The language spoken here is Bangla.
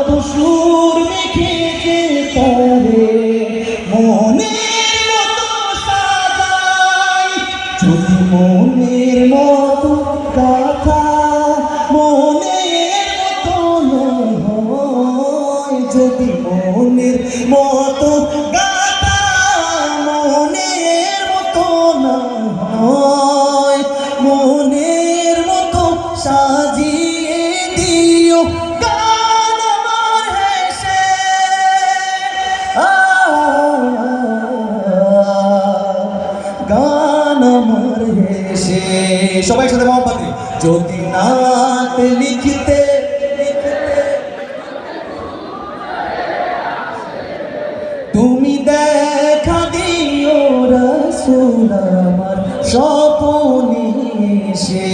কত সুর মেখেছে তারে মনের মতো সাজাই, যদি মনের মতো কথা মনের মতো নয়, যদি মনের মতো গাথা মনের মতো নয়, মনের মতো সাজিয়ে দিও গান আমার হেসে, গান আমার হেসে। সবাই সাথে মোহাম্মদ। যদি নাত লিখতে তুমি দেখা দিও রাসূল আমার স্বপনে এসে।